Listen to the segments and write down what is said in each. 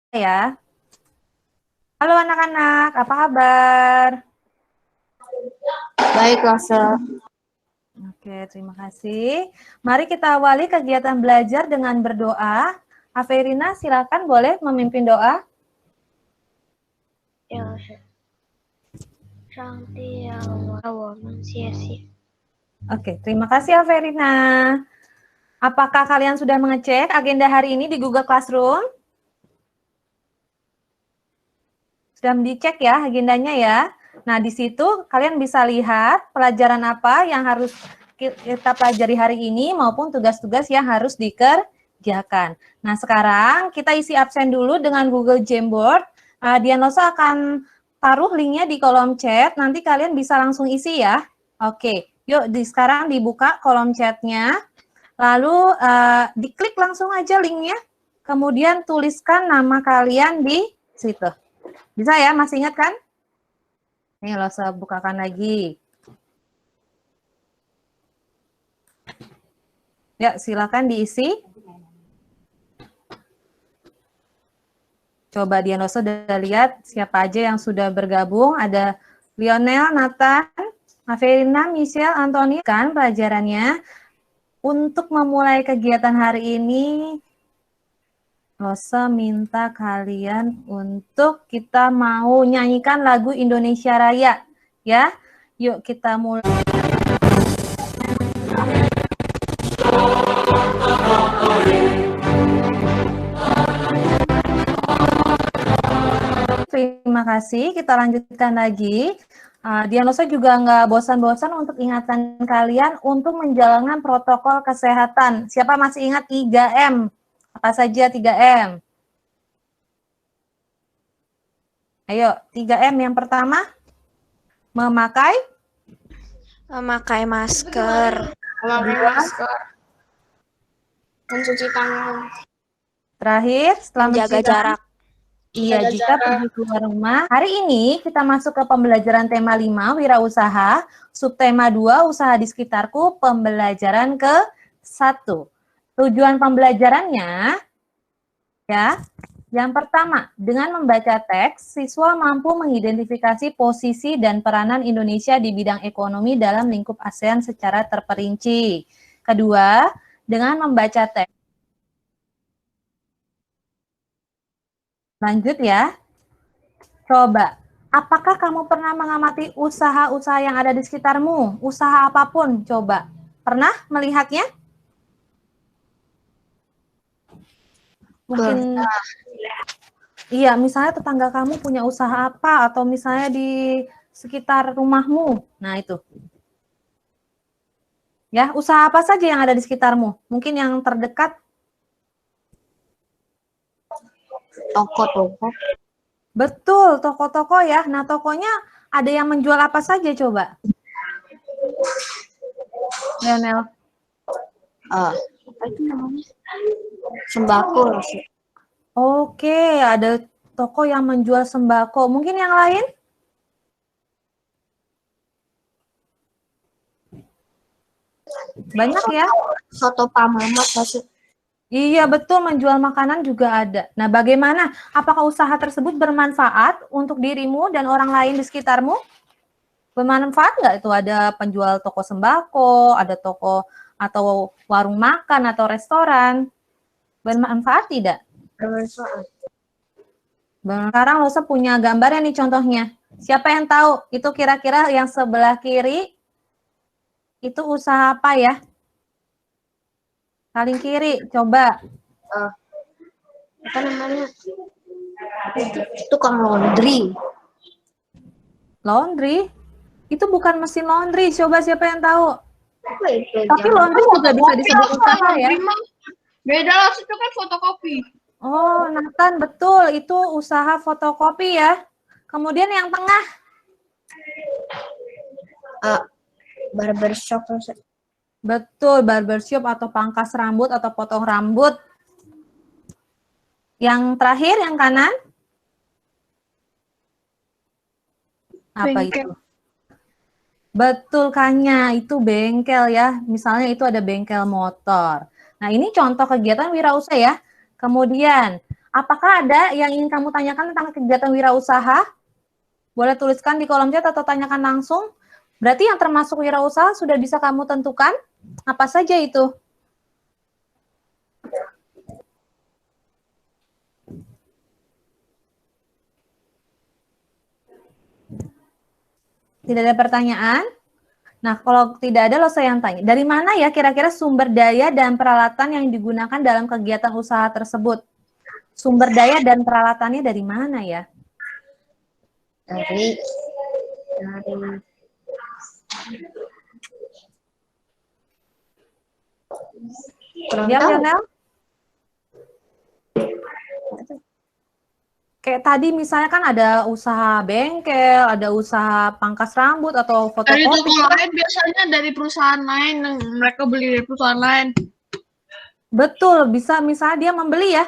Ya. Halo anak-anak, apa kabar? Baik, Lasa. Oke, terima kasih. Mari kita awali kegiatan belajar dengan berdoa. Averina, silakan boleh memimpin doa. Ya, Lasa. Shanti ya waman sia-sia. Oke, terima kasih Averina. Apakah kalian sudah mengecek agenda hari ini di Google Classroom? Sudah dicek ya agendanya ya. Nah, di situ kalian bisa lihat pelajaran apa yang harus kita pelajari hari ini maupun tugas-tugas yang harus dikerjakan. Nah, sekarang kita isi absen dulu dengan Google Jamboard. Dianosa akan taruh linknya di kolom chat, nanti kalian bisa langsung isi ya. Oke, yuk sekarang dibuka kolom chatnya, lalu diklik langsung aja linknya, kemudian tuliskan nama kalian di situ. Bisa ya, masih ingat kan? Nih, lo saya bukakan lagi. Ya, silakan diisi. Coba Dianosa sudah lihat siapa aja yang sudah bergabung. Ada Lionel, Nathan, Averina, Michelle, Antoni. Kan pelajarannya. Untuk memulai kegiatan hari ini, Rosa minta kalian untuk kita mau nyanyikan lagu Indonesia Raya. Ya, yuk kita mulai. Terima kasih, kita lanjutkan lagi. Dianosa juga nggak bosan-bosan untuk ingatkan kalian untuk menjalankan protokol kesehatan. Siapa masih ingat 3M? Apa saja 3M? Ayo, 3M yang pertama, memakai masker. Mencuci tangan. Terakhir, setelah menjaga jarak. Iya, jika pergi keluar rumah. Hari ini kita masuk ke pembelajaran tema 5, wirausaha. Subtema 2, usaha di sekitarku, pembelajaran ke-1. Tujuan pembelajarannya, ya, yang pertama, dengan membaca teks, siswa mampu mengidentifikasi posisi dan peranan Indonesia di bidang ekonomi dalam lingkup ASEAN secara terperinci. Kedua, dengan membaca teks. Lanjut ya. Coba, apakah kamu pernah mengamati usaha-usaha yang ada di sekitarmu? Usaha apapun, coba. Pernah melihatnya? Mungkin, iya, misalnya tetangga kamu punya usaha apa, atau misalnya di sekitar rumahmu. Nah, itu. Ya, usaha apa saja yang ada di sekitarmu? Mungkin yang terdekat. Toko-toko. Betul, toko-toko ya. Nah, tokonya ada yang menjual apa saja coba? Lionel. Apa itu namanya? Sembako. Oke, ada toko yang menjual sembako. Mungkin yang lain? Banyak ya? Soto Pamamat. Iya, betul, menjual makanan juga ada. Nah, bagaimana? Apakah usaha tersebut bermanfaat untuk dirimu dan orang lain di sekitarmu? Bermanfaat nggak itu? Ada penjual toko sembako, ada toko atau warung makan atau restoran. Bermanfaat tidak? Bermanfaat. Sekarang Rosa punya gambarnya nih contohnya. Siapa yang tahu? Itu kira-kira yang sebelah kiri itu usaha apa ya? Paling kiri, coba. Apa namanya? Tukang laundry. Laundry? Itu bukan mesin laundry. Coba siapa yang tahu? Apa itu? Tapi laundry juga bisa disebut usaha ya. Beda lah, itu kan fotokopi. Oh, Nathan, betul. Itu usaha fotokopi ya. Kemudian yang tengah. Barbershop. Betul, barbershop atau pangkas rambut atau potong rambut. Yang terakhir, yang kanan. Apa Bengkel. itu? Betul, Kanya. Itu bengkel ya. Misalnya itu ada bengkel motor. Nah, ini contoh kegiatan wirausaha ya. Kemudian, Apakah ada yang ingin kamu tanyakan tentang kegiatan wirausaha? Boleh tuliskan di kolom chat atau tanyakan langsung. Berarti yang termasuk wirausaha sudah bisa kamu tentukan? Apa saja itu? Tidak ada pertanyaan? Nah, kalau tidak ada, lo saya yang tanya. Dari mana ya kira-kira sumber daya dan peralatan yang digunakan dalam kegiatan usaha tersebut? Sumber daya dan peralatannya dari mana ya? Dari kurang Diam, tahu. Lionel? Kayak tadi misalnya kan ada usaha bengkel, ada usaha pangkas rambut atau Dari toko fotokopi. lain biasanya dari perusahaan lain yang mereka beli dari perusahaan lain. Betul, bisa misalnya dia membeli ya.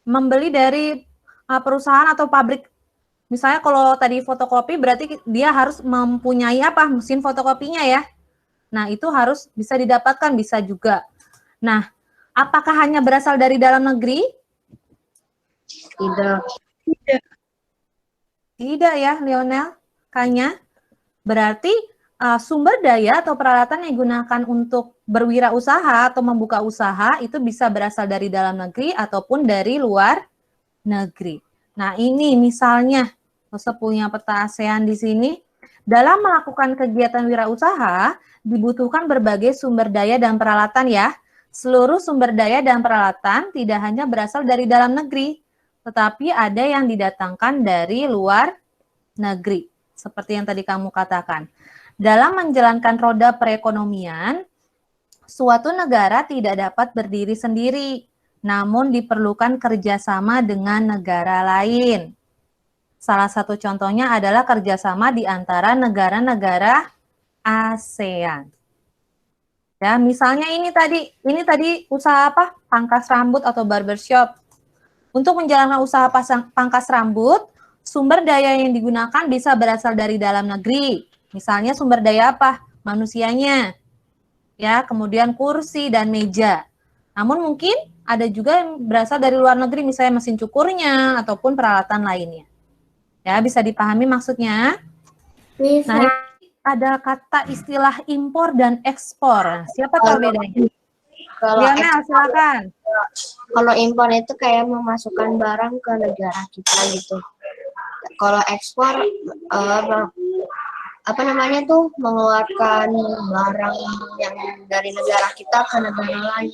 Membeli dari perusahaan atau pabrik. Misalnya kalau tadi fotokopi berarti dia harus mempunyai apa? Mesin fotokopinya ya. Nah, itu harus bisa didapatkan, bisa juga. Nah, apakah hanya berasal dari dalam negeri? Tidak. Tidak ya, Lionel. Kayaknya berarti sumber daya atau peralatan yang digunakan untuk berwirausaha atau membuka usaha itu bisa berasal dari dalam negeri ataupun dari luar negeri. Nah, ini misalnya, saya punya peta ASEAN di sini. Dalam melakukan kegiatan wirausaha, dibutuhkan berbagai sumber daya dan peralatan ya. Seluruh sumber daya dan peralatan tidak hanya berasal dari dalam negeri, tetapi ada yang didatangkan dari luar negeri. Seperti yang tadi kamu katakan. Dalam menjalankan roda perekonomian, suatu negara tidak dapat berdiri sendiri, namun diperlukan kerjasama dengan negara lain. Salah satu contohnya adalah kerjasama di antara negara-negara ASEAN. Ya, misalnya ini tadi usaha apa? Pangkas rambut atau barbershop. Untuk menjalankan usaha pangkas rambut, sumber daya yang digunakan bisa berasal dari dalam negeri. Misalnya sumber daya apa? Manusianya. Ya, kemudian kursi dan meja. Namun mungkin ada juga yang berasal dari luar negeri, misalnya mesin cukurnya ataupun peralatan lainnya. Ya, bisa dipahami maksudnya? Bisa. Nah, ada kata istilah impor dan ekspor. Siapa tahu bedanya? Kalau Lionel, silakan. kalau impor itu kayak memasukkan barang ke negara kita gitu. Kalau ekspor apa namanya tuh mengeluarkan barang yang dari negara kita ke negara lain.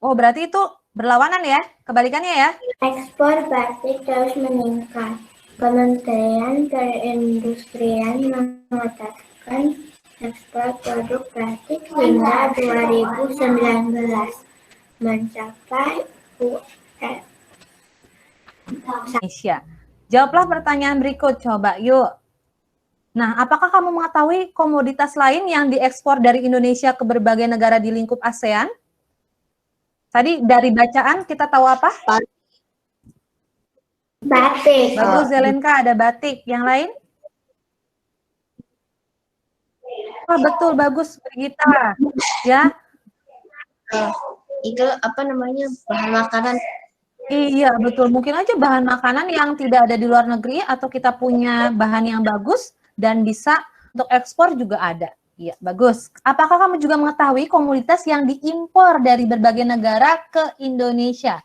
Oh, berarti itu berlawanan ya? Kebalikannya ya? Ekspor batik terus meningkat. Kementerian Perindustrian mengatakan ekspor produk batik hingga 2019 mencapai Indonesia. Jawablah pertanyaan berikut, coba yuk. Nah, apakah kamu mengetahui komoditas lain yang diekspor dari Indonesia ke berbagai negara di lingkup ASEAN? Tadi dari bacaan kita tahu apa? batik. Bagus, Zelenka, ada batik. Yang lain? Oh, betul, bagus, Brigita. Ya, Itu apa namanya bahan makanan. iya, betul. Mungkin aja bahan makanan yang tidak ada di luar negeri atau kita punya bahan yang bagus dan bisa untuk ekspor juga ada. Iya, bagus. Apakah kamu juga mengetahui komoditas yang diimpor dari berbagai negara ke Indonesia?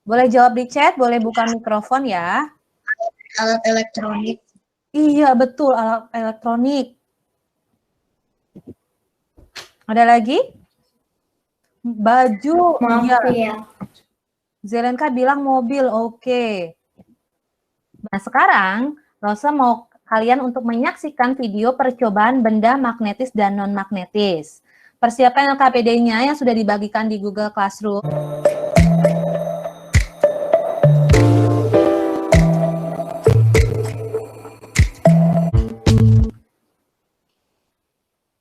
Boleh jawab di chat, boleh buka mikrofon ya. Alat elektronik. Iya, betul, alat elektronik. Ada lagi? Baju, iya. Mobil. Zelenka bilang mobil, oke. Nah, sekarang Rosa mau kalian untuk menyaksikan video percobaan benda magnetis dan non-magnetis. Persiapkan LKPD-nya yang sudah dibagikan di Google Classroom.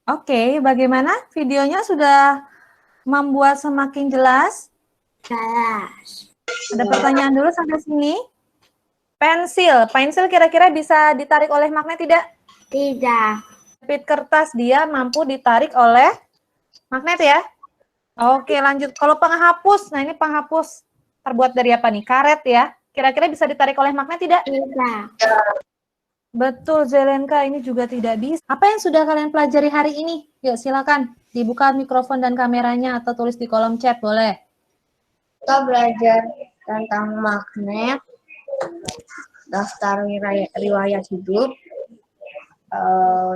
Oke, bagaimana videonya sudah membuat semakin jelas? Jelas. Ada pertanyaan dulu sampai sini? Pensil kira-kira bisa ditarik oleh magnet tidak? Tidak. Pit kertas dia mampu ditarik oleh magnet ya? Oke, lanjut. Kalau penghapus, nah ini penghapus. terbuat dari apa nih? Karet ya. Kira-kira bisa ditarik oleh magnet tidak? Tidak. Betul, Zelenka, ini juga tidak bisa. Apa yang sudah kalian pelajari hari ini? Yuk, silakan. Dibuka mikrofon dan kameranya atau tulis di kolom chat, boleh. Kita belajar tentang magnet, daftar riwayat hidup.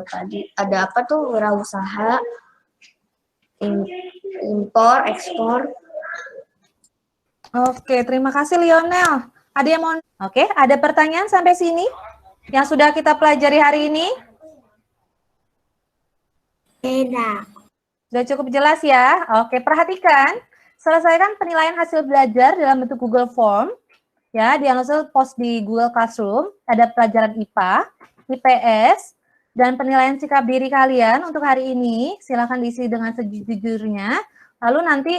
Tadi ada apa tuh? Wirausaha, impor, ekspor. Oke, terima kasih Lionel. Ada yang mau? Oke, ada pertanyaan sampai sini yang sudah kita pelajari hari ini? Tidak. Sudah cukup jelas ya? Oke, perhatikan. Selesaikan penilaian hasil belajar dalam bentuk Google Form. Ya, langsung post di Google Classroom. Ada pelajaran IPA, IPS, dan penilaian sikap diri kalian untuk hari ini. Silakan diisi dengan sejujurnya. Lalu nanti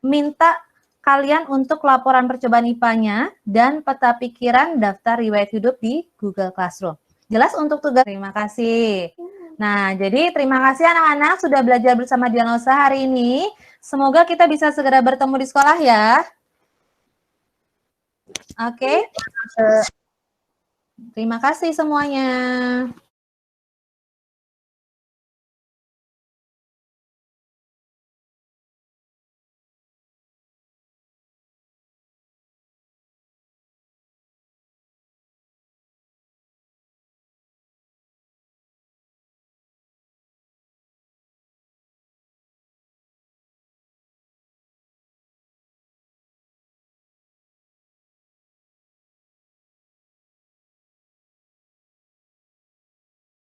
minta kalian untuk laporan percobaan IPA-nya dan peta pikiran daftar riwayat hidup di Google Classroom. Jelas untuk tugas? Terima kasih. Nah, jadi terima kasih anak-anak sudah belajar bersama Dianosa hari ini. Semoga kita bisa segera bertemu di sekolah ya. Oke. Terima kasih semuanya.